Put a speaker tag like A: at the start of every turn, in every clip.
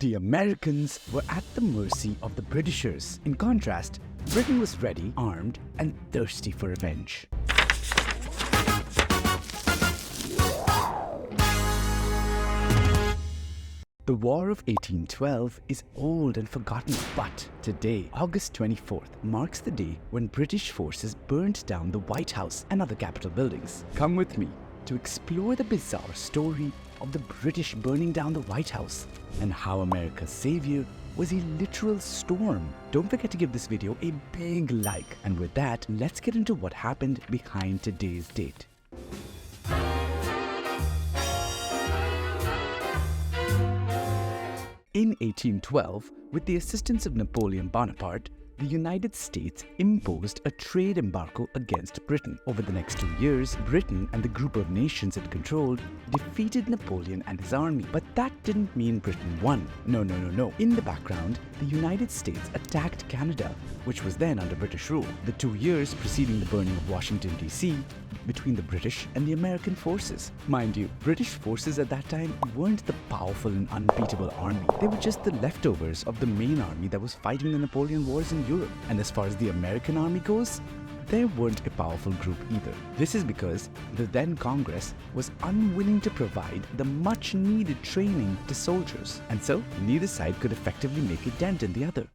A: The Americans were at the mercy of the Britishers. In contrast, Britain was ready, armed, and thirsty for revenge. The War of 1812 is old and forgotten, but today, August 24th, marks the day when British forces burned down the White House and other Capitol buildings. Come with me to explore the bizarre story of the British burning down the White House and how America's savior was a literal storm. Don't forget to give this video a big like. And with that, let's get into what happened behind today's date. In 1812, with the assistance of Napoleon Bonaparte, the United States imposed a trade embargo against Britain. Over the next 2 years, Britain and the group of nations it controlled defeated Napoleon and his army. But that didn't mean Britain won. No. In the background, the United States attacked Canada, which was then under British rule. The 2 years preceding the burning of Washington, D.C., between the British and the American forces. Mind you, British forces at that time weren't the powerful and unbeatable army. They were just the leftovers of the main army that was fighting the Napoleon Wars in Europe. And as far as the American army goes, they weren't a powerful group either. This is because the then Congress was unwilling to provide the much needed training to soldiers. And so, neither side could effectively make a dent in the other.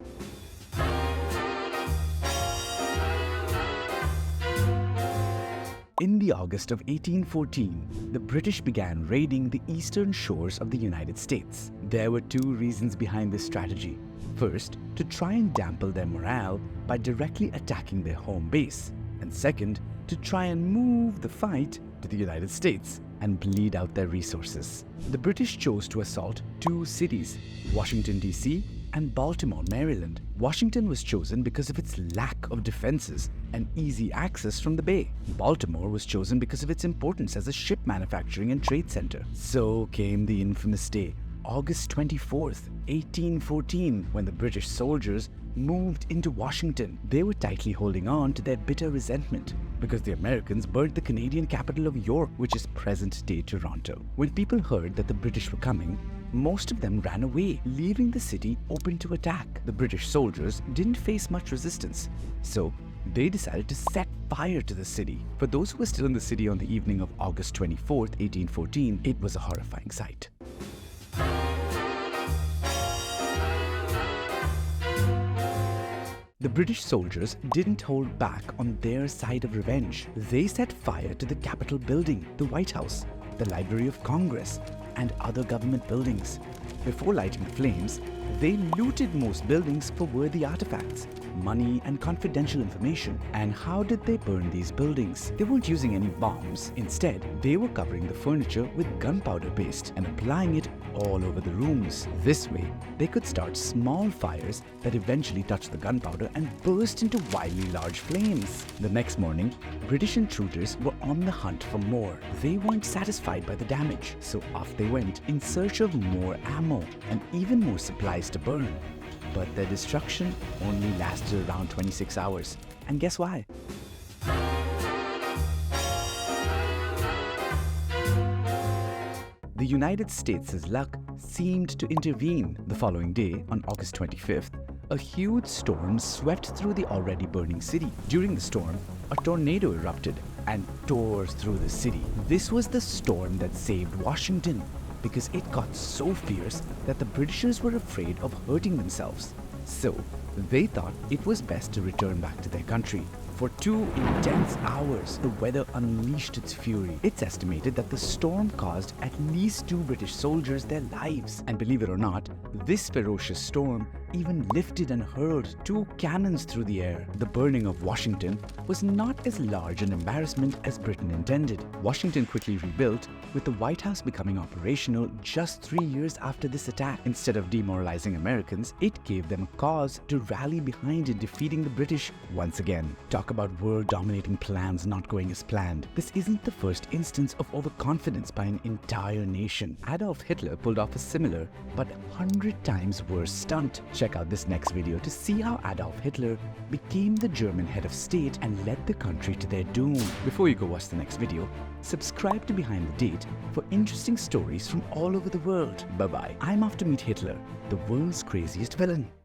A: In the August of 1814, the British began raiding the eastern shores of the United States. There were 2 reasons behind this strategy. First, to try and dampen their morale by directly attacking their home base. And second, to try and move the fight to the United States and bleed out their resources. The British chose to assault 2 cities, Washington, D.C. and Baltimore, Maryland. Washington was chosen because of its lack of defenses and easy access from the bay. Baltimore was chosen because of its importance as a ship manufacturing and trade center. So came the infamous day, August 24th, 1814, when the British soldiers moved into Washington. They were tightly holding on to their bitter resentment because the Americans burned the Canadian capital of York, which is present-day Toronto. When people heard that the British were coming, most of them ran away, leaving the city open to attack. The British soldiers didn't face much resistance, so they decided to set fire to the city. For those who were still in the city on the evening of August 24th, 1814, it was a horrifying sight. The British soldiers didn't hold back on their side of revenge. They set fire to the Capitol building, the White House, the Library of Congress, and other government buildings. Before lighting the flames, they looted most buildings for worthy artifacts, money, and confidential information. And how did they burn these buildings? They weren't using any bombs. Instead, they were covering the furniture with gunpowder paste and applying it all over the rooms. This way, they could start small fires that eventually touched the gunpowder and burst into wildly large flames. The next morning, British intruders were on the hunt for more. They weren't satisfied by the damage, so off they went in search of more ammo and even more supplies to burn. But their destruction only lasted around 26 hours. And guess why? The United States' luck seemed to intervene. The following day, on August 25th, a huge storm swept through the already burning city. During the storm, a tornado erupted and tore through the city. This was the storm that saved Washington, because it got so fierce that the Britishers were afraid of hurting themselves. So, they thought it was best to return back to their country. For 2 intense hours, the weather unleashed its fury. It's estimated that the storm caused at least 2 British soldiers their lives. And believe it or not, this ferocious storm even lifted and hurled 2 cannons through the air. The burning of Washington was not as large an embarrassment as Britain intended. Washington quickly rebuilt, with the White House becoming operational just 3 years after this attack. Instead of demoralizing Americans, it gave them a cause to rally behind in defeating the British once again. Talk talk about world-dominating plans not going as planned, this isn't the first instance of overconfidence by an entire nation. Adolf Hitler pulled off a similar but 100 times worse stunt. Check out this next video to see how Adolf Hitler became the German head of state and led the country to their doom. Before you go watch the next video, subscribe to Behind the Date for interesting stories from all over the world. Bye-bye. I'm off to meet Hitler, the world's craziest villain.